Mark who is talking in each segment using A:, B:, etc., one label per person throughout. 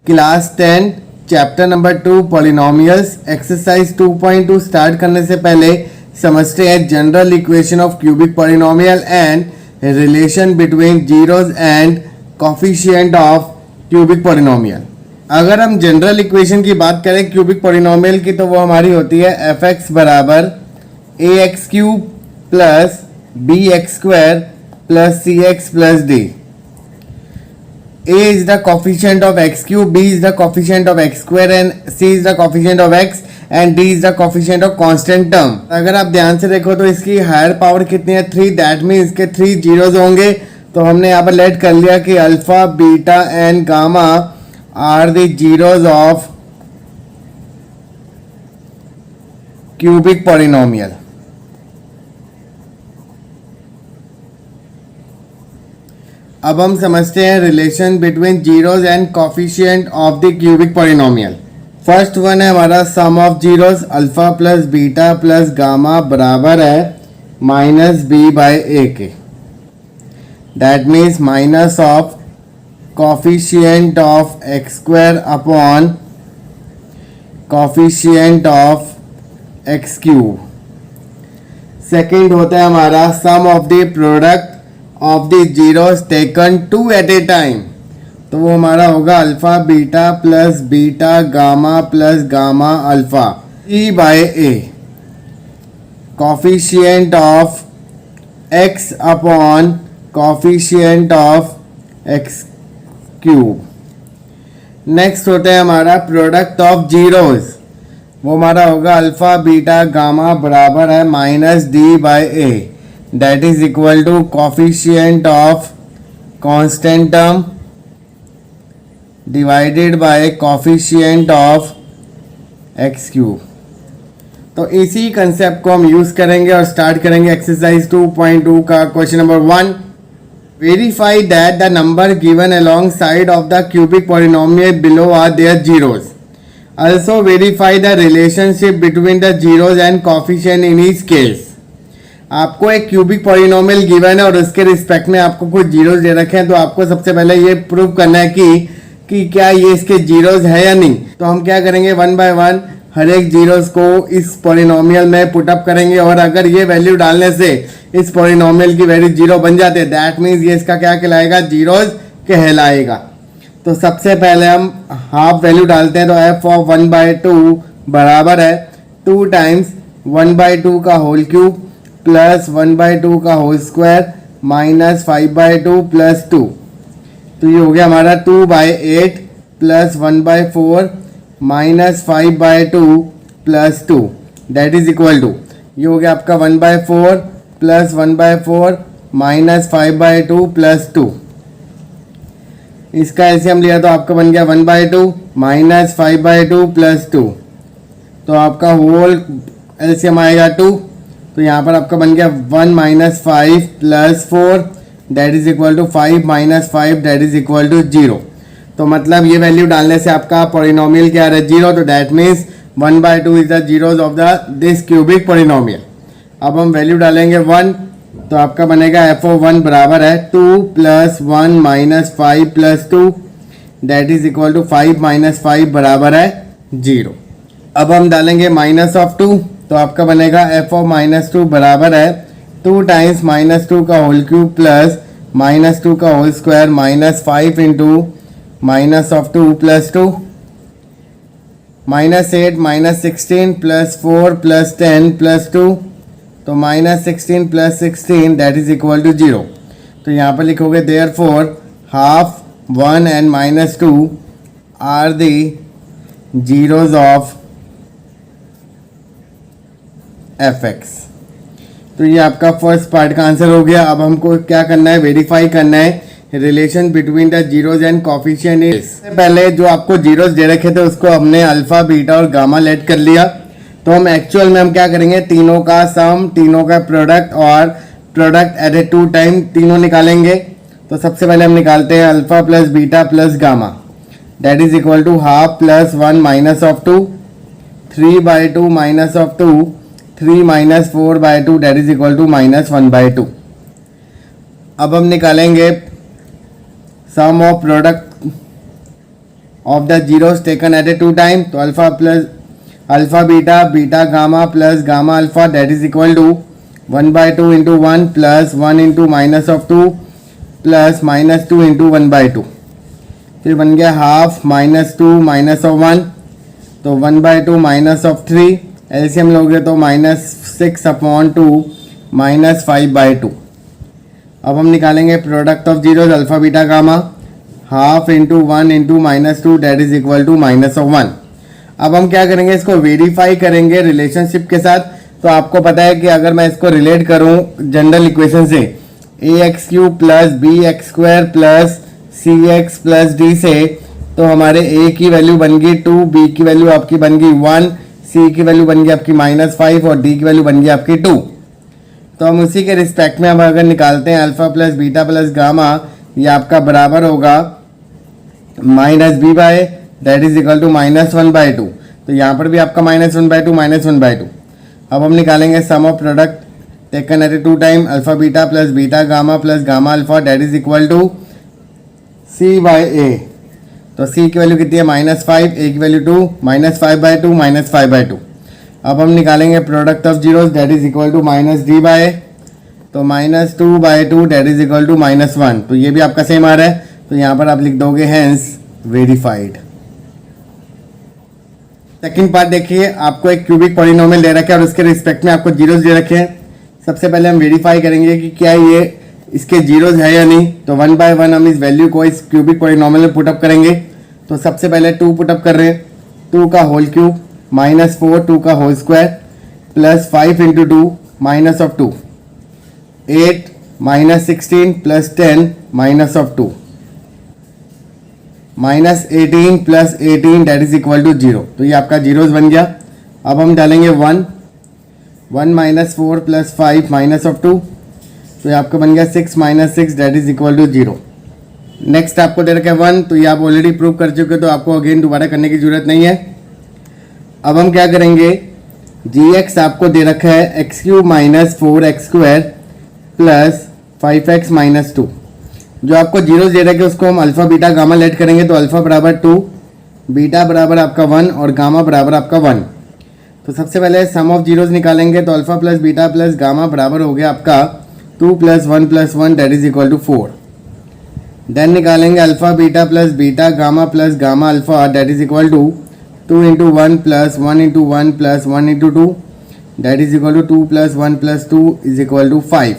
A: Class 10 chapter number 2 polynomials exercise 2.2 start करने से पहले समझते हैं general equation of cubic polynomial and relation between zeros and coefficient of cubic polynomial. अगर हम जनरल इक्वेशन की बात करें क्यूबिक पॉलिनोमियल की तो वो हमारी होती है एफ एक्स बराबर A X cube plus B X square plus C x plus D. A is the coefficient of x cube, B is the coefficient of x square and C is the coefficient of x and D is the coefficient of constant term। अगर आप ध्यान से देखो तो इसकी higher power कितनी है 3, that mean इसके 3 जीरोज होंगे। तो हमने यहाँ पर लेट कर लिया कि alpha beta and gamma are the zeros of cubic polynomial. अब हम समझते हैं relation between zeros and coefficient of the cubic polynomial. First one है हमारा sum of zeros alpha plus beta plus gamma बराबर है माइनस बी बाय ए के। That means minus of coefficient of X square upon coefficient of x cube. Second होता है हमारा sum of the product of the zeros taken 2 at a time. तो वो हमारा होगा alpha beta plus beta gamma plus gamma alpha e by a. Coefficient of x upon coefficient of x cube. Next होता है हमारा product of zeros, वो हमारा होगा अल्फा बीटा गामा बराबर है minus d by a. That is equal to coefficient of constant term divided by coefficient of x cube। तो इसी कंसेप्ट को हम यूज करेंगे और स्टार्ट करेंगे एक्सरसाइज 2.2 का question number 1। Verify that the number given alongside of the cubic polynomial below are there zeros. Also verify the relationship between the zeros and coefficient in each case। आपको एक cubic polynomial given है और उसके respect में आपको कुछ zeros दे रखे हैं, तो आपको सबसे पहले ये प्रूव करना है कि क्या ये इसके जीरोस है या नहीं। तो हम क्या करेंगे, 1 बाय 1 हर एक जीरोस को इस पॉलिनोमियल में पुटअप करेंगे और अगर ये वैल्यू डालने से इस पॉलिनोमियल की वैल्यू जीरो बन जाते हैं दैट मीन्स ये इसका क्या कहलाएगा, जीरोस कहलाएगा। तो सबसे पहले हम हाफ वैल्यू डालते हैं। तो एफ ऑफ 1 बाय 2 बराबर है 2 टाइम्स 1 बाय 2 का होल क्यूब प्लस 1 बाय 2 का whole square minus 5 by 2 plus 2। तो ये हो गया हमारा 2 by 8 plus 1 by 4 minus 5 by 2 plus 2 that is equal to, ये हो गया आपका 1 by 4 plus 1 by 4 minus 5 by 2 plus 2। इसका एलसीएम लिया तो आपका बन गया 1 बाय 2 माइनस 5 बाय 2 प्लस 2। तो आपका होल एलसीएम आएगा 2। तो यहाँ पर आपका बन गया 1 minus 5 plus 4 that is equal to 5 minus 5 that is equal to 0। तो मतलब ये वैल्यू डालने से आपका पॉलिनोमियल क्या है, 0। तो that means 1 by 2 is the zeros of the this cubic polynomial. अब हम वैल्यू डालेंगे 1, तो आपका बनेगा एफ ऑफ 1 बराबर है 2 plus 1 minus 5 plus 2 that is equal to 5 minus 5 बराबर है 0। अब हम डालेंगे माइनस ऑफ 2, तो आपका बनेगा एफ ऑफ माइनस 2 बराबर है 2 टाइम्स माइनस 2 का होल क्यूब प्लस माइनस 2 का whole square minus 5 into minus of 2 plus 2 minus 8 minus 16 plus 4 plus 10 plus 2। तो minus 16 plus 16 that is equal to 0। तो यहाँ पर लिखोगे therefore half 1 and minus 2 are the zeros of f x. तो ये आपका first part का आंसर हो गया। अब हमको क्या करना है, वेरीफाई करना है relation between the zeros and coefficient. इससे पहले जो आपको जीरोस दे रखे थे उसको हमने अल्फा बीटा और गामा लेट कर लिया। तो हम एक्चुअल में हम क्या करेंगे, तीनों का सम, तीनों का प्रोडक्ट और प्रोडक्ट एट ए 2 टाइम तीनों निकालेंगे। तो सबसे पहले हम निकालते हैं alpha plus beta plus gamma that is equal to half plus 1 minus of 2 3 by 2 minus of 2 3 minus 4 by 2 that is equal to minus 1 by 2। अब हम निकालेंगे sum of product of the zeros taken at a two time, तो alpha plus alpha beta beta gamma plus gamma alpha that is equal to 1/2 into 1 plus 1 into minus of 2 plus -2 into 1/2, फिर बन गया half -2 minus of 1, तो 1/2 minus of 3, LCM लोगे तो -6/2 -5/2। अब हम निकालेंगे product of zeros alpha beta gamma, half into 1 into -2 that is equal to -1। अब हम क्या करेंगे, इसको वेरीफाई करेंगे रिलेशनशिप के साथ। तो आपको पता है कि अगर मैं इसको रिलेट करूं जनरल इक्वेशन से ax³ plus bx² plus cx plus d से, तो हमारे a की वैल्यू बन गई 2, b की वैल्यू आपकी बन गई 1, c की वैल्यू बन गई आपकी -5 और d की वैल्यू बन गई आपकी 2। तो हम उसी के रिस्पेक्ट में अब अगर निकालते हैं alpha plus beta plus gamma, ये आपका बराबर होगा -b that is equal to -1/2। तो यहाँ पर भी आपका -1/2 -1/2। अब हम निकालेंगे sum of product taken at a two time alpha beta plus beta gamma plus gamma alpha that is equal to c/a। तो c की वैल्यू कितनी है -5, a की वैल्यू 2, -5/2 -5/2। अब हम निकालेंगे product of zeros that is equal to -d/a, तो -2/2 that is equal to -1। तो ये भी आपका सेम आ रहा है, तो यहाँ पर आप लिख दोगे हैंस वेरीफाइड। सेकंड पार्ट देखिए, आपको एक क्यूबिक पॉलिनोमियल दे रखा है और उसके रिस्पेक्ट में आपको जीरोस दे रखे हैं। सबसे पहले हम वेरीफाई करेंगे कि क्या ये इसके जीरोस है या नहीं। तो 1 बाय 1 हम इस वैल्यू को इस क्यूबिक पॉलिनोमियल में पुटअप करेंगे। तो सबसे पहले 2 पुटअप कर रहे हैं, 2 का होल क्यूब -4 2 का whole square plus 5 into 2 minus of 2 8 -16 plus 10 minus of 2 -18 plus 18 that is equal to 0। तो ये आपका जीरोस बन गया। अब हम डालेंगे 1 -4 प्लस 5 माइनस ऑफ 2, तो ये आपका बन गया 6 -6 that is equal to 0। Next आपको दे रखा है 1, तो ये आप ऑलरेडी प्रूव कर चुके हो, तो आपको अगेन दोबारा करने की जरूरत नहीं है। अब हम क्या करेंगे, gx आपको दे रखा है x³ - 4x² प्लस 5x - 2। जो आपको जीरोस दे रखे उसको हम अल्फा बीटा गामा लेट करेंगे। तो अल्फा बराबर 2, बीटा बराबर आपका 1 और गामा बराबर आपका 1। तो सबसे पहले सम ऑफ जीरोस निकालेंगे। तो alpha plus beta plus gamma बराबर हो गया आपका 2 + 1 + 1 that is equal to 4। Then निकालेंगे alpha beta plus beta gamma plus gamma alpha that is equal to 2 × 1 + 1 × 1 + 1 × 2 that is equal to 2 + 1 + 2 is equal to 5।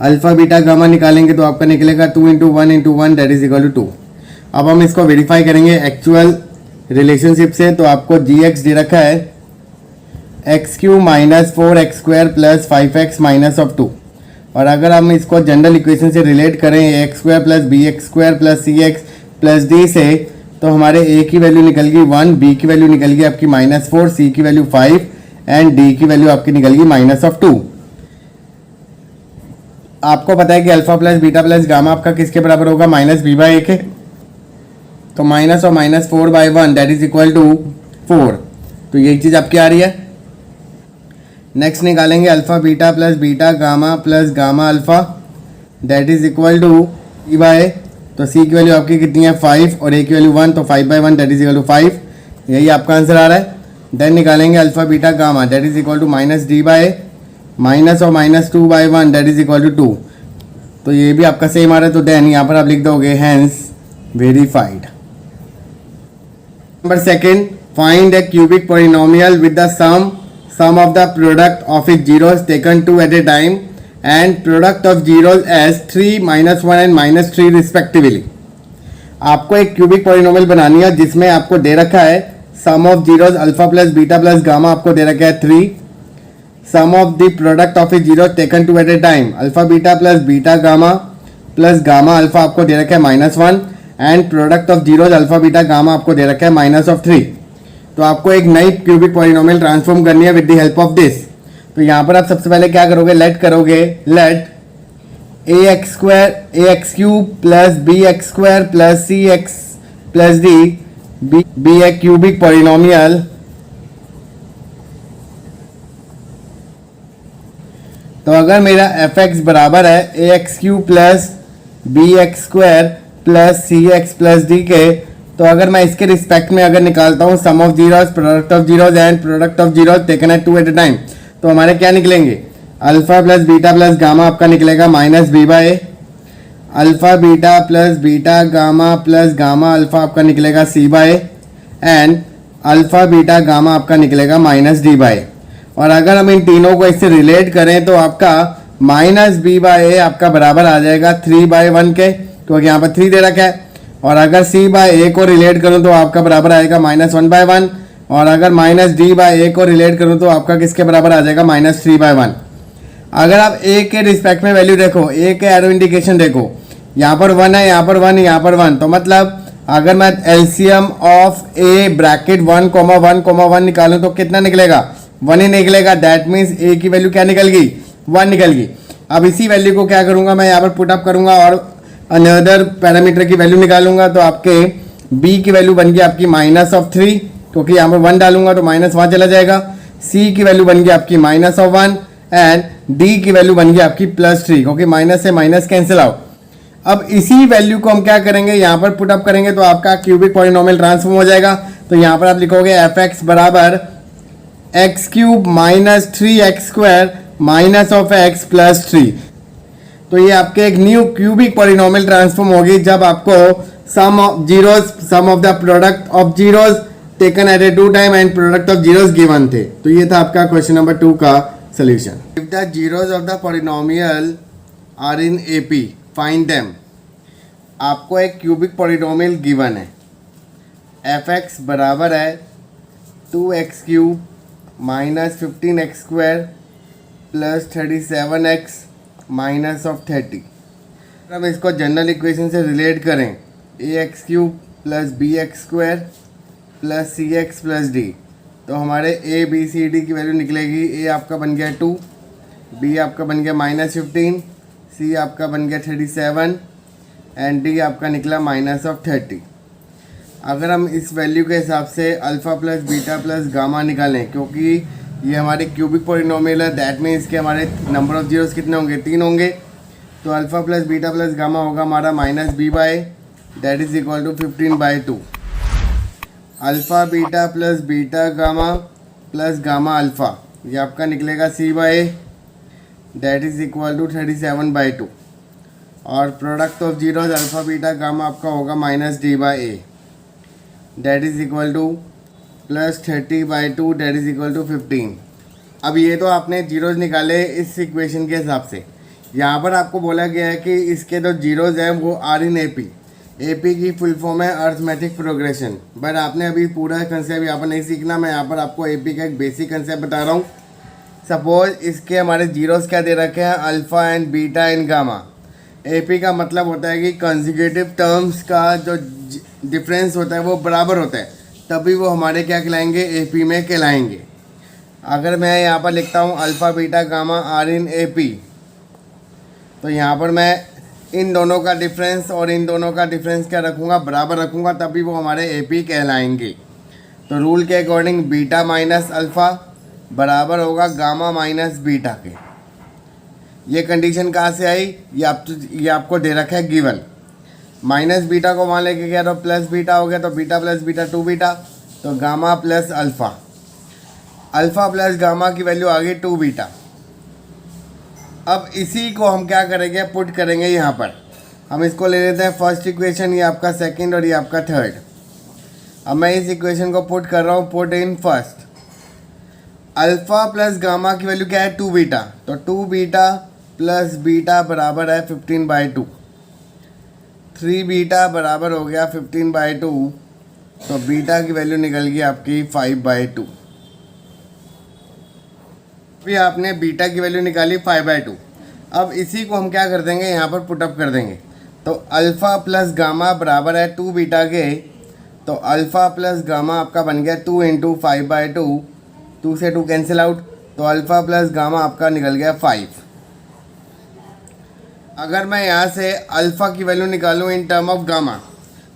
A: Alpha beta gamma निकालेंगे तो आपका निकलेगा 2 × 1 × 1 that is equal to 2। अब हम इसको verify करेंगे actual relationship से। तो आपको gx दे रखा है x³ - 4x² plus 5x minus of 2, और अगर हम इसको जनरल इक्वेशन से रिलेट करें ax² plus bx² plus cx plus d से, तो हमारे a की वैल्यू निकल गई 1, b की वैल्यू निकल गई आपकी -4, c की वैल्यू 5 एंड d की वैल्यू आपकी निकल गई माइनस ऑफ 2। आपको पता है कि alpha plus beta plus gamma आपका किसके बराबर होगा, -b/a के। तो माइनस और -4/1 दैट इज इक्वल टू 4। तो ये चीज़ आपकी आ रही है। नेक्स्ट निकालेंगे alpha beta plus beta gamma plus gamma alpha that is equal to b/a। तो c की वैल्यू आपकी कितनी है 5 और a की वैल्यू 1, तो 5/1 दैट इज इक्वल टू 5। यही आपका आंसर आ रहा है। देन निकालेंगे alpha beta gamma that is equal to -d/a minus और -2/1 दैट इज इक्वल टू 2। तो ये भी आपका सेम आ रहा है। तो देन यहाँ पर आप लिख दोगे hence verified. Number second, find a cubic polynomial with the sum of the product of its zeros taken 2 at a time and product of zeros as 3 -1 and -3 respectively। आपको एक क्यूबिक पॉलिनोमियल बनानी है जिसमें आपको दे रखा है sum of zeros alpha plus beta plus gamma आपको दे रखा है 3, sum of the product of it zeros taken 2 at a time alpha beta plus beta gamma plus gamma alpha आपको दे रखा है -1 and product of zeros alpha beta gamma आपको दे रखा है -3। तो आपको एक नई क्यूबिक पॉलिनोमियल ट्रांसफॉर्म करनी है with the help of this. तो यहाँ पर आप सबसे पहले क्या करोगे, लेट करोगे, let ax³ plus bx² plus cx plus d be a cubic polynomial तो अगर मेरा fx बराबर है ax³ प्लस bx² प्लस सी एक्स प्लस डी के, तो अगर मैं इसके रिस्पेक्ट में अगर निकालता हूँ sum of zeros, product of zeros and product of zeros taken at two at a time, तो हमारे क्या निकलेंगे, alpha plus beta plus gamma आपका निकलेगा minus B by A, alpha beta plus beta gamma plus gamma alpha आपका निकलेगा C by A, and alpha beta gamma आपका निकलेगा माइनस डी बाय ए। और अगर हम इन तीनों को इससे रिलेट करें तो आपका माइनस बी बाय ए आपका बराबर आ जाएगा 3/1 के, क्योंकि यहाँ पर 3 दे रखा है। और अगर सी बाय ए को रिलेट करूँ तो आपका बराबर आएगा -1/1, और अगर माइनस डी बाय ए को रिलेट करूँ तो आपका किसके बराबर आ जाएगा -3/1। अगर आप ए के रिस्पेक्ट में वैल्यू देखो, ए के एरो इंडिकेशन देखो, यहाँ पर 1 है, यहाँ पर 1, यहाँ पर 1, तो मतलब अगर मैं एलसीएम ऑफ ए ब्रैकेट 1,1,1 निकालूं तो कितना निकलेगा, 1 ही निकलेगा। दैट मीन्स ए की वैल्यू क्या निकल गई, 1 निकल गई। अब इसी वैल्यू को क्या करूंगा, मैं यहाँ पर पुट अप करूंगा और अनदर पैरामीटर की वैल्यू निकालूंगा, तो आपके बी की वैल्यू बन गई आपकी -3, क्योंकि यहाँ पर 1 डालूंगा तो माइनस वहाँ चला जाएगा। सी की वैल्यू बन गई आपकी -1 एंड डी की वैल्यू बन गई आपकी +3, क्योंकि माइनस से माइनस कैंसिल आउट। अब इसी वैल्यू को हम क्या करेंगे, यहाँ पर पुट अप करेंगे तो आपका क्यूबिक पॉलिनोमियल ट्रांसफॉर्म हो जाएगा। तो यहाँ पर आप लिखोगे f(x) बराबर x³ minus 3x² minus of x plus 3। तो ये आपके एक न्यू क्यूबिक पॉलिनोमियल ट्रांसफॉर्म होगी जब आपको sum of zeros, sum of the product of zeros taken at a two time and product of zeros given थे। तो ये था आपका क्वेश्चन नंबर 2 का solution. If the zeros of the polynomial are in AP find them. आपको एक cubic polynomial given है, f(x) बराबर है 2x³ minus 15x² plus 37x minus of 30। हम इसको जनरल इक्वेशन से रिलेट करें, ax³ plus bx² plus cx plus d, तो हमारे a b c d की वैल्यू निकलेगी। a आपका बन गया 2, b आपका बन गया -15, c आपका बन गया 37 एंड d आपका निकला माइनस ऑफ 30। अगर हम इस वैल्यू के हिसाब से alpha plus beta plus gamma निकालें, क्योंकि ये हमारे क्यूबिक पॉलिनोमियल है, दैट मीन्स के हमारे नंबर ऑफ जीरोस कितने होंगे, 3 होंगे। तो alpha plus beta plus gamma होगा हमारा -b/, that is equal to 15/2। Alpha beta plus beta gamma plus gamma alpha, ये आपका निकलेगा c/a, that is equal to 37/2। और product of zeros alpha beta gamma आपका होगा -d/a, that is equal to +30/2, that is equal to 15। अब ये तो आपने जीरोस निकाले इस इक्वेशन के हिसाब से। यहाँ पर आपको बोला गया है कि इसके जो जीरोस हैं वो आर इन एपी। एपी की फुल फॉर्म है अर्थमेटिक प्रोग्रेशन, बट आपने अभी पूरा कंसेप्ट यहाँ पर नहीं सीखना। मैं यहाँ पर आपको एपी का एक बेसिक कंसेप्ट बता रहा हूँ। सपोज इसके हमारे जीरोस क्या दे रखे हैं, alpha and beta and gamma. AP का मतलब होता है कि कंसेक्यूटिव टर्म्स का जो डिफरेंस होता है वो बराबर होता है, तभी वो हमारे क्या कहलाएंगे, एपी में कहलाएंगे। अगर मैं यहाँ पर लिखता हूँ alpha beta gamma are in AP, तो यहाँ पर मैं इन दोनों का डिफरेंस और इन दोनों का डिफरेंस क्या रखूँगा, बराबर रखूँगा, तभी वो हमारे एपी कहलाएंगे। तो रूल के अकॉर्डिंग बीटा माइनस अल्फ़ा बराबर होगा गामा माइनस बीटा के। ये कंडीशन कहाँ से आई, ये आपको दे रखा है गिवन। माइनस बीटा को वहाँ लेके गया तो प्लस बीटा हो गया, तो बीटा प्लस बीटा 2 बीटा, तो gamma plus alpha. Alpha plus gamma की वैल्यू आ गई 2 बीटा। अब इसी को हम क्या करेंगे, पुट करेंगे यहाँ पर। हम इसको ले लेते हैं फर्स्ट इक्वेशन, ये आपका सेकंड और ये आपका थर्ड। अब मैं इस इक्वेशन को पुट कर रहा हूँ, put in first. Alpha plus gamma की वैल्यू क्या है, 2 बीटा, तो 2 बीटा प्लस बीटा बराबर है 15/2। 3 बीटा बराबर हो गया 15/2, तो बीटा की वैल्यू निकल गई आपकी 5/2। अभी आपने बीटा की वैल्यू निकाली 5/2। अब इसी को हम क्या कर देंगे, यहाँ पर पुटअप कर देंगे। तो अल्फ़ा प्लस गामा बराबर है 2 बीटा के, तो अल्फ़ा प्लस गामा आपका बन गया 2 × 5/2, 2 से 2 कैंसिल आउट, तो अल्फ़ा प्लस गामा आपका निकल गया 5। अगर मैं यहाँ से अल्फ़ा की वैल्यू निकालूँ इन टर्म ऑफ गामा,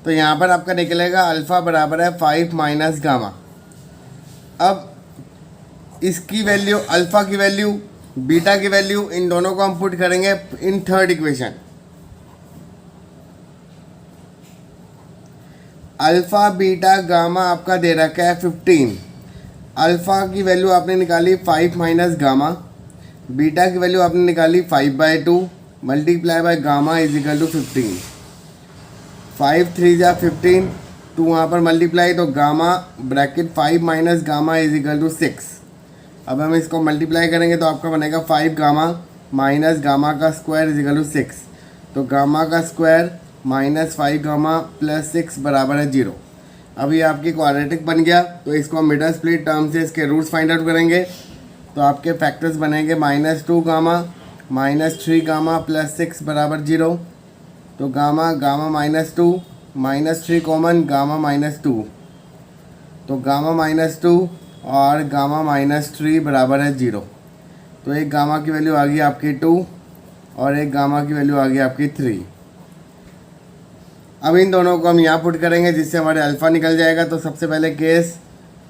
A: तो यहाँ पर आपका निकलेगा अल्फ़ा बराबर है 5 माइनस गामा। अब इसकी वैल्यू, अल्फ़ा की वैल्यू, बीटा की वैल्यू, इन दोनों को हम पुट करेंगे in third equation. Alpha beta gamma आपका दे रखा है 15। अल्फ़ा की वैल्यू आपने निकाली 5 माइनस गामा, बीटा की वैल्यू आपने निकाली 5/2 multiply by gamma is equal to 15। 5 3 जा 15, तो वहाँ पर मल्टीप्लाई, तो gamma bracket 5 minus gamma is equal to 6। अब हम इसको मल्टीप्लाई करेंगे तो आपका बनेगा 5 गामा माइनस गामा का स्क्वायर इज इक्वल टू 6। तो गामा का स्क्वायर माइनस 5 गामा प्लस 6 बराबर है 0। अब ये आपकी क्वाड्रेटिक बन गया, तो इसको हम मिडल स्प्लिट टर्म से इसके रूट्स फाइंड आउट करेंगे। तो आपके फैक्टर्स बनेंगे -2 गामा -3 गामा प्लस 6 बराबर 0। तो गामा गामा -2 -3 कॉमन गामा -2, तो गामा -2 और गामा -3 बराबर है 0। तो एक गामा की वैल्यू आ गई आपकी 2 और एक गामा की वैल्यू आ गई आपकी 3। अब इन दोनों को हम यहाँ पुट करेंगे जिससे हमारे अल्फ़ा निकल जाएगा। तो सबसे पहले केस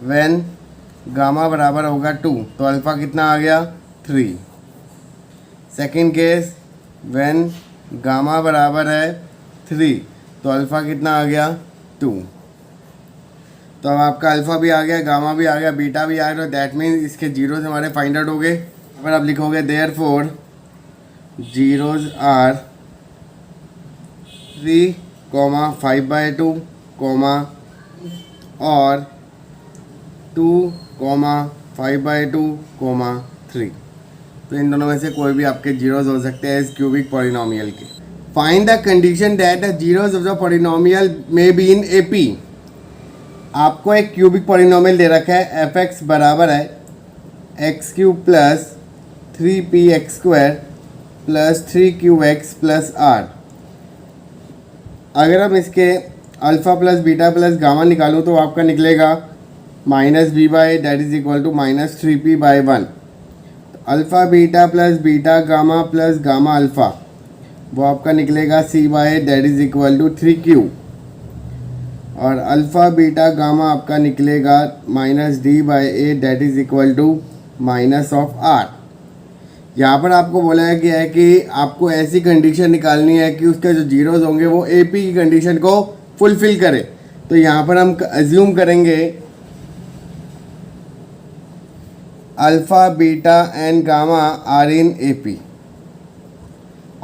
A: व्हेन गामा बराबर होगा 2, तो अल्फ़ा कितना आ गया 3। सेकंड केस व्हेन गामा बराबर है 3, तो अल्फ़ा कितना आ गया 2। तो अब आपका अल्फ़ा भी आ गया, गामा भी आ गया, बीटा भी आ गया। तो दैट मीन्स इसके जीरोज हमारे फाइंड आउट हो गए। अगर आप लिखोगे देयरफॉर जीरोज आर 3, 5/2, और 2, 5/2, 3। तो इन दोनों में से कोई भी आपके जीरोज हो सकते हैं इस क्यूबिक पॉलिनोमियल के। Find the condition that the zeros of the polynomial में बी इन एपी। आपको एक क्यूबिक पॉलिनोमियल दे रखा है f(x) बराबर है x³ plus 3px² plus 3qx plus r। अगर हम इसके alpha plus beta plus gamma निकालूँ तो आपका निकलेगा -b by that is equal to -3p/1। Alpha beta plus beta gamma plus gamma alpha वो आपका निकलेगा c by that is equal to 3q। और अल्फ़ा बीटा गामा आपका निकलेगा -d/a that is equal to -r। यहाँ पर आपको बोला गया है कि आपको ऐसी कंडीशन निकालनी है कि उसके जो जीरोज होंगे वो एपी की कंडीशन को फुलफिल करे। तो यहाँ पर हम अज्यूम करेंगे alpha beta and gamma are in AP.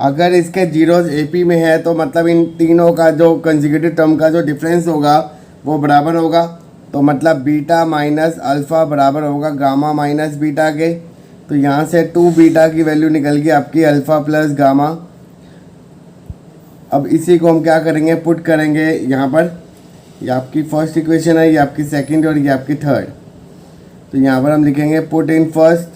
A: अगर इसके जीरोज एपी में है तो मतलब इन तीनों का जो कंसेक्यूटिव टर्म का जो डिफरेंस होगा वो बराबर होगा। तो मतलब बीटा माइनस अल्फ़ा बराबर होगा गामा माइनस बीटा के। तो यहाँ से 2 बीटा की वैल्यू निकल गई आपकी अल्फ़ा प्लस गामा। अब इसी को हम क्या करेंगे पुट करेंगे यहाँ पर। ये आपकी फर्स्ट इक्वेशन है, ये आपकी सेकंड और ये आपकी थर्ड। तो यहाँ पर हम लिखेंगे पुट इन फर्स्ट।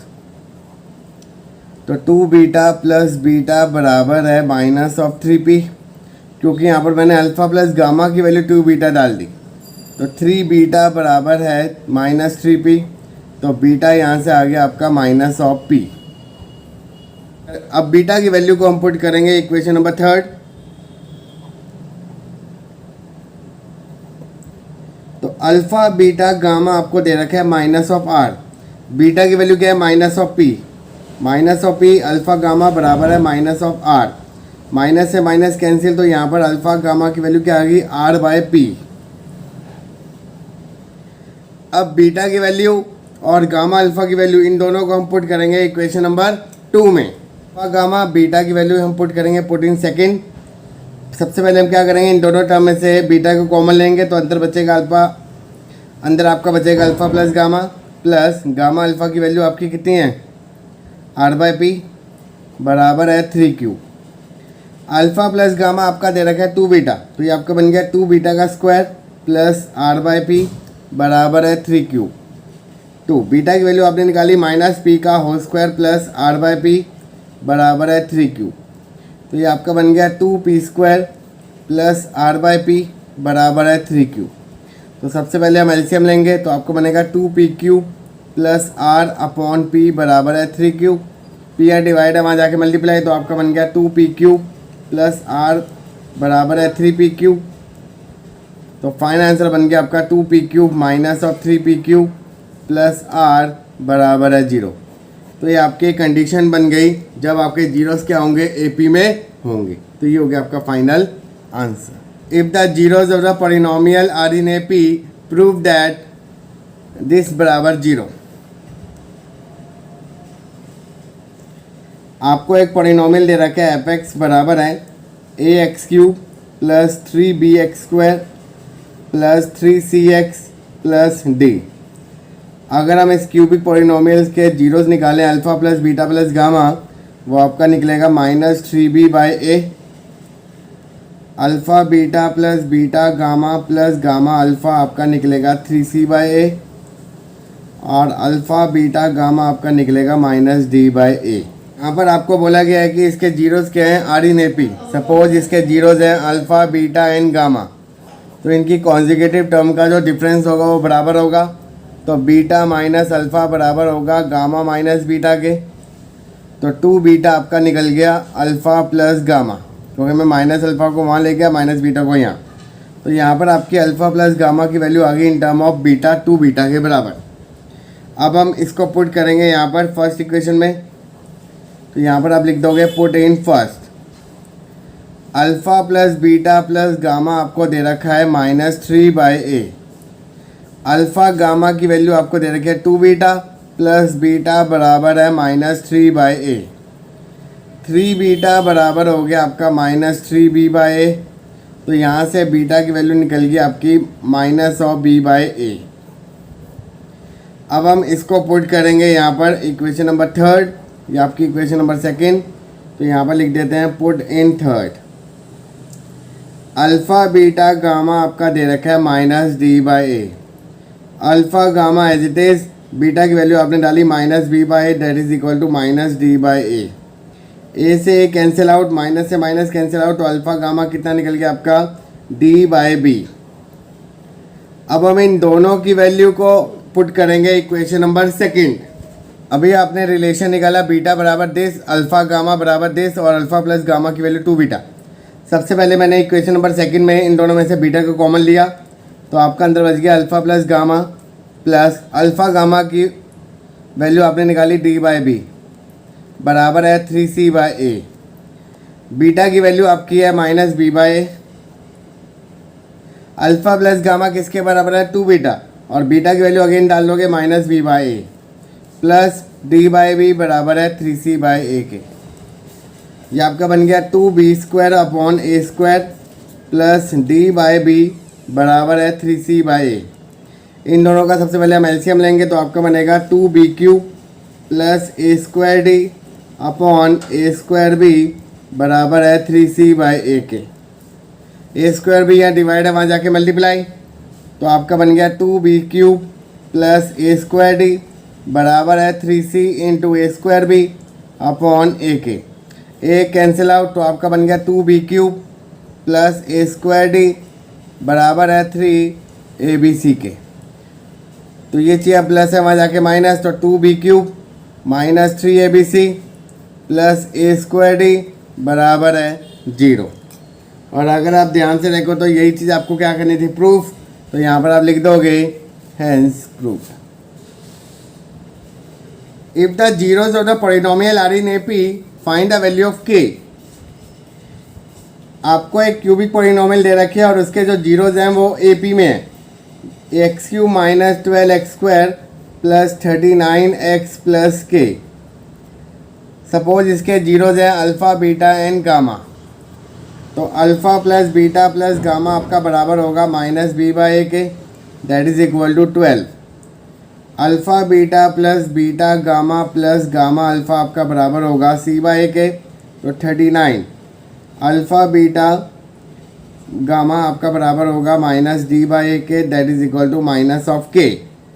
A: तो 2 बीटा प्लस बीटा बराबर है -3p, क्योंकि यहाँ पर मैंने अल्फ़ा प्लस गामा की वैल्यू 2 बीटा डाल दी। तो 3 बीटा बराबर है -3p, तो बीटा यहाँ से आ गया आपका -p। अब बीटा की वैल्यू को हम पुट करेंगे इक्वेशन नंबर थर्ड। तो अल्फ़ा बीटा गामा आपको दे रखा है -r। बीटा की वैल्यू क्या है -p। -p अल्फ़ा गामा बराबर है -r। माइनस से माइनस कैंसिल, तो यहाँ पर अल्फ़ा गामा की वैल्यू क्या आ गई r/p। अब बीटा की वैल्यू और गामा अल्फ़ा की वैल्यू इन दोनों को हम पुट करेंगे इक्वेशन नंबर 2 में। अल्फ़ा गामा बीटा की वैल्यू हम पुट करेंगे पुट इन सेकेंड। सबसे पहले हम क्या करेंगे, इन दोनों टर्म में से बीटा को कॉमन लेंगे तो अंदर बचेगा अल्फ़ा, अंदर आपका बचेगा अल्फ़ा प्लस गामा अल्फ़ा की वैल्यू आपकी कितनी है r/p बराबर है 3q। अल्फ़ा प्लस गामा आपका दे रखा है 2 बीटा, तो ये आपका बन गया 2 बीटा का स्क्वायर प्लस r/p बराबर है 3q। 2 बीटा की वैल्यू आपने निकाली -p का होल स्क्वायर प्लस r/p बराबर है 3q। तो ये आपका बन गया 2p² प्लस r/p बराबर है 3q। तो सबसे पहले हम एलसीएम लेंगे तो आपको बनेगा 2pq प्लस r/p बराबर है 3q। पी आर डिवाइड है वहाँ जाके मल्टीप्लाई, तो आपका बन गया 2pq प्लस r बराबर है 3pq। तो फाइनल आंसर बन गया आपका 2pq minus of 3pq plus r बराबर है 0। तो ये आपकी कंडीशन बन गई जब आपके जीरोस क्या होंगे एपी में होंगे। तो ये हो गया आपका final answer. If the zeros of the polynomial are in A P prove that this बराबर जीरो। आपको एक पॉलिनोमियल दे रखा है एफ एक्स बराबर है A X cube plus 3bx² plus 3cx plus D. अगर हम इस क्यूबिक पॉलिनोमियल्स के जीरोस निकालें alpha plus beta plus gamma, वो आपका निकलेगा -3b/a। Alpha beta plus beta gamma plus gamma alpha आपका निकलेगा 3c/a और अल्फ़ा बीटा गामा आपका निकलेगा -d/a। यहाँ पर आपको बोला गया है कि इसके जीरोस क्या हैं, are in A P. Suppose इसके जीरोस हैं अल्फ़ा बीटा एंड गामा, तो इनकी कॉन्जिगेटिव टर्म का जो डिफरेंस होगा वो बराबर होगा। तो बीटा माइनस अल्फ़ा बराबर होगा गामा माइनस बीटा के। तो 2 बीटा आपका निकल गया अल्फ़ा प्लस गामा, क्योंकि मैं माइनस अल्फ़ा को वहाँ ले गया, माइनस बीटा को यहाँ। तो यहाँ पर आपकी अल्फ़ा प्लस गामा की वैल्यू आ गई in term of beta 2 beta के बराबर। अब हम इसको पुट करेंगे यहाँ पर फर्स्ट इक्वेशन में। तो यहाँ पर आप लिख दोगे put in first alpha plus beta plus gamma आपको दे रखा है -3/a। अल्फ़ा गामा की वैल्यू आपको दे रखी है 2 बीटा प्लस बीटा बराबर है -3/a। 3 बीटा बराबर हो गया आपका -3b/a। तो यहाँ से बीटा की वैल्यू निकल गई आपकी -b/a। अब हम इसको पुट करेंगे यहाँ पर इक्वेशन नंबर थर्ड, या आपकी इक्वेशन नंबर सेकंड। तो यहाँ पर लिख देते हैं put in third alpha beta gamma आपका दे रखा है -d/a। Alpha gamma as it is, beta की वैल्यू आपने डाली -b/a that is equal to -d/a। A से ए कैंसिल आउट, माइनस से माइनस कैंसिल आउट, तो अल्फ़ा गामा कितना निकल गया आपका d/b। अब हम इन दोनों की वैल्यू को पुट करेंगे इक्वेशन नंबर सेकंड। अभी आपने रिलेशन निकाला बीटा बराबर दिस, अल्फ़ा गामा बराबर दिस और अल्फ़ा प्लस गामा की वैल्यू 2 बीटा। सबसे पहले मैंने इक्वेशन नंबर सेकंड में इन दोनों में से बीटा को कॉमन लिया, तो आपका अंदर बच गया alpha plus gamma plus alpha gamma की वैल्यू आपने निकाली d/b बराबर है 3c/a। बीटा की वैल्यू आपकी है -b/a। अल्फ़ा प्लस गामा किसके बराबर है 2 बीटा, और बीटा की वैल्यू अगेन डाल दोगे -b/a प्लस d/b बराबर है 3c/a के। ये आपका बन गया 2b² प्लस d/b बराबर है 3c/a। इन दोनों का सबसे पहले हम एलसीएम लेंगे, तो आपका बनेगा 2b³ प्लस a²d/a² बराबर है 3c/a के। a² यहाँ डिवाइड है, वहाँ जाके मल्टीप्लाई, तो आपका बन गया 2b³ प्लस a² बराबर है 3c इंटू a² के। ए कैंसिल आउट, तो आपका बन गया 2b³ प्लस a² बराबर है 3abc के। तो ये चीज़ प्लस है, वहाँ जाके माइनस, तो 2b³ minus 3abc plus a² बराबर है 0। और अगर आप ध्यान से देखो तो यही चीज़ आपको क्या करनी थी, प्रूफ। तो यहाँ पर आप लिख दोगे hence proof. If the zeros of the polynomial are in AP, find the value of k। आपको एक क्यूबिक पॉलिनोमियल दे रखे है और उसके जो जीरोस हैं वो AP में है। x³ - 12x² plus 39x plus k। Suppose इसके जीरोस हैं अल्फ़ा बीटा एंड गामा, तो alpha plus beta plus gamma आपका बराबर होगा -b/a के, that is equal to 12। Alpha beta plus beta gamma plus gamma alpha आपका बराबर होगा c/a के, तो 39 अल्फ़ा बीटा गामा आपका बराबर होगा -d/a के, that is equal to minus of k।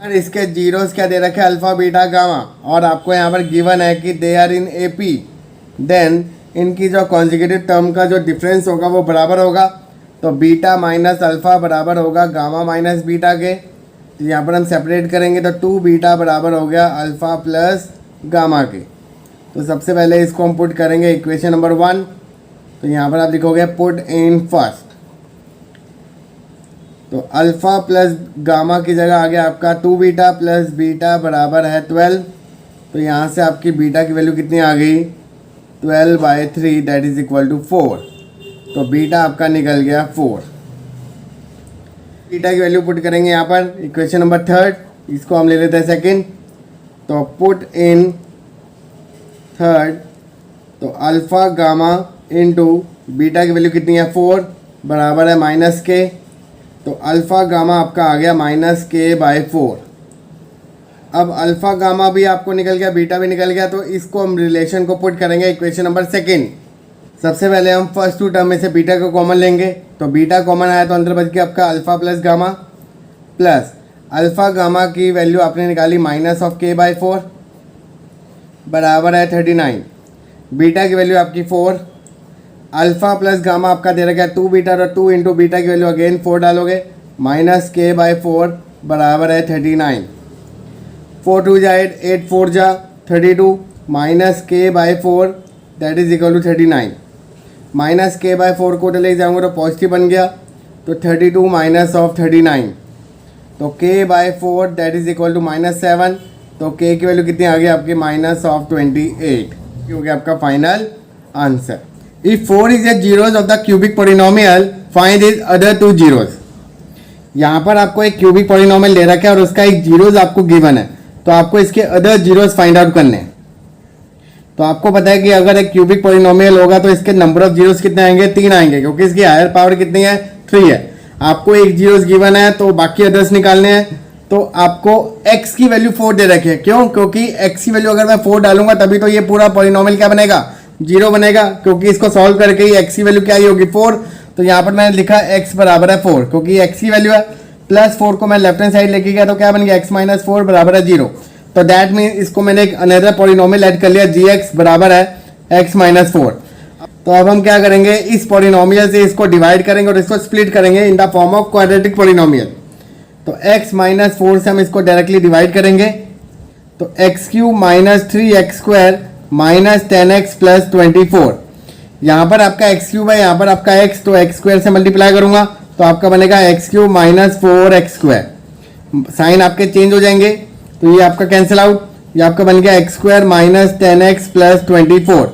A: और इसके जीरोस क्या दे रखे हैं, अल्फ़ा बीटा गामा, और आपको यहाँ पर गिवन है कि they are in AP, then इनकी जो कॉन्जिगेटिव टर्म का जो डिफरेंस होगा वो बराबर होगा। तो बीटा माइनस अल्फ़ा बराबर होगा गामा माइनस बीटा के। तो यहाँ पर हम सेपरेट करेंगे, तो 2 बीटा बराबर हो गया अल्फ़ा प्लस गामा के। तो सबसे पहले इसको हम पुट करेंगे इक्वेशन नंबर 1। तो यहाँ पर आप लिखोगे पुट इन फर्स्ट, तो अल्फ़ा प्लस गामा की जगह आ गया आपका 2 बीटा प्लस बीटा बराबर है 12। तो यहाँ से आपकी बीटा की वैल्यू कितनी आ गई, 12/3 दैट इज़ इक्वल टू 4। तो बीटा आपका निकल गया 4। बीटा की वैल्यू पुट करेंगे यहाँ पर इक्वेशन नंबर थर्ड, इसको हम ले लेते हैं सेकंड। तो पुट इन थर्ड, तो अल्फ़ा गामा इनटू बीटा की वैल्यू कितनी है 4 बराबर है माइनस के। तो अल्फ़ा गामा आपका आ गया माइनस के बाय 4। अब अल्फ़ा गामा भी आपको निकल गया, बीटा भी निकल गया, तो इसको हम रिलेशन को पुट करेंगे इक्वेशन नंबर सेकंड। सबसे पहले हम फर्स्ट टू टर्म में से बीटा को कॉमन लेंगे। तो बीटा कॉमन आया तो अंदर बच गया आपका alpha plus gamma, plus alpha gamma की वैल्यू आपने निकाली माइनस ऑफ के बाय 4 बराबर है 39। बीटा की वैल्यू आपकी 4, अल्फ़ा प्लस गामा आपका दे रखा है 2 बीटा, और 2 इंटू बीटा की वैल्यू अगेन 4 डालोगे, माइनस के बाय 4 बराबर है 39। 4 2 जा 8, 8 4 जा 32, minus k by 4 that is equal to 39। Minus k by 4 को ले जाऊँगा तो पॉजिटिव बन गया, तो 32 माइनस ऑफ 39, तो k by 4 that is equal to -7। तो के की वैल्यू कितनी आ गई आपकी माइनस ऑफ 28, क्योंकि आपका final answer. If 4 is a zeros of the cubic polynomial find is other 2 zeros. यहाँ पर आपको एक क्यूबिक पोलिनोमियल दे रखा है और उसका एक जीरोज आपको गिवन है, तो आपको इसके अदर जीरोज फाइंड आउट करने हैं। तो आपको पता है कि अगर एक क्यूबिक पोलिनोमियल होगा तो इसके नंबर ऑफ जीरोज कितने आएंगे, 3 आएंगे, क्योंकि इसकी हायर पावर कितनी है 3 है। आपको एक जीरोज गिवन है तो बाकी अदर्स निकालने हैं। तो आपको x की वैल्यू 4 दे रखी है, क्यों? क्योंकि x की वैल्यू अगर मैं 4 डालूंगा तभी तो ये पूरा पोलिनोमियल क्या बनेगा, 0 बनेगा, क्योंकि इसको सॉल्व करके ही x की वैल्यू क्या ही होगी 4। तो यहाँ पर मैंने लिखा x बराबर है 4, क्योंकि x की वैल्यू है, प्लस 4 को मैं लेफ्ट हैंड साइड लेके गया तो क्या बन गया x माइनस 4 बराबर है 0। तो दैट मीन इसको मैंने एक अनदर पोलिनोमियल ऐड कर लिया, gx बराबर है x माइनस 4। तो अब हम क्या करेंगे, इस पोलिनोमियल से इसको डिवाइड करेंगे और इसको स्प्लिट करेंगे in the form of quadratic polynomial. तो x माइनस 4 से हम इसको डायरेक्टली डिवाइड करेंगे, तो x cube minus 3x square minus 10x plus 24। यहाँ पर आपका एक्स क्यूब है, यहाँ पर आपका x, तो एक्स स्क्वायर से मल्टीप्लाई करूंगा तो आपका बनेगा x cube minus 4x square. Sign आपके चेंज हो जाएंगे तो ये आपका कैंसिल आउट, ये आपका बन गया x square minus 10x plus 24।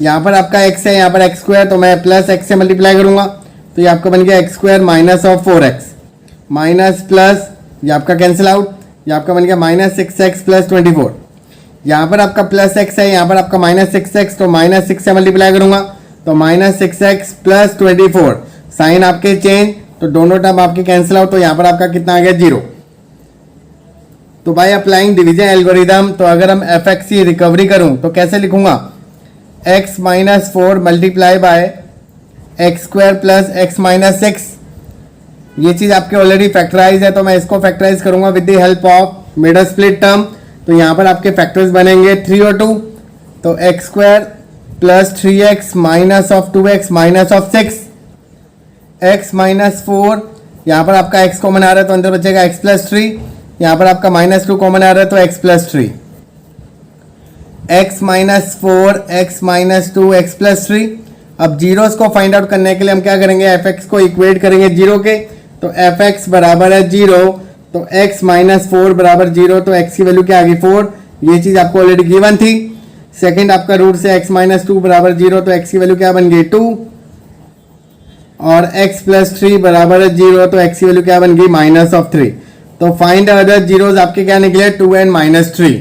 A: यहाँ पर आपका x है, यहाँ पर एक्स स्क्वायर, तो मैं प्लस x से मल्टीप्लाई करूंगा तो ये आपका बन गया x square minus of 4x minus plus, ये आपका कैंसिल आउट, ये आपका बन गया माइनस 6x प्लस 24। यहाँ पर आपका प्लस x है, यहाँ पर आपका माइनस 6x, तो माइनस 6 से मल्टीप्लाई करूंगा तो माइनस 6x प्लस 24। साइन आपके चेंज, तो दोनों टर्म आपके कैंसिल आउट, तो यहाँ पर आपका कितना आ गया 0। तो बाय अप्लाइंग डिवीजन एल्गोरिदम, तो अगर हम fx की रिकवरी करूं तो कैसे लिखूंगा, x minus 4 multiply by x square plus x minus 6। ये चीज़ आपके ऑलरेडी फैक्टराइज है, तो मैं इसको फैक्टराइज करूंगा with the help of middle split term. तो यहाँ पर आपके फैक्टर्स बनेंगे 3 और 2, तो x square plus 3x minus of 2x minus of 6, x minus 4, यहाँ पर आपका x कॉमन आ रहा है तो अंदर बचेगा x प्लस 3, यहाँ पर आपका माइनस 2 कॉमन आ रहा है तो x plus 3, x minus 4, x minus 2, x plus 3। अब जीरोस को फाइंड आउट करने के लिए हम क्या करेंगे, fx को इक्वेट करेंगे 0 के, तो fx बराबर है 0, तो x माइनस 4 बराबर 0, तो x की वैल्यू क्या आ गई 4। ये चीज़ आपको ऑलरेडी गिवन थी। सेकंड आपका रूट से x माइनस 2 बराबर 0, तो x की वैल्यू क्या बन गई 2, और x प्लस 3 बराबर है 0, तो x की वैल्यू क्या बन गई माइनस ऑफ 3। तो फाइंड अदर जीरोज आपके क्या निकले 2 एंड माइनस 3।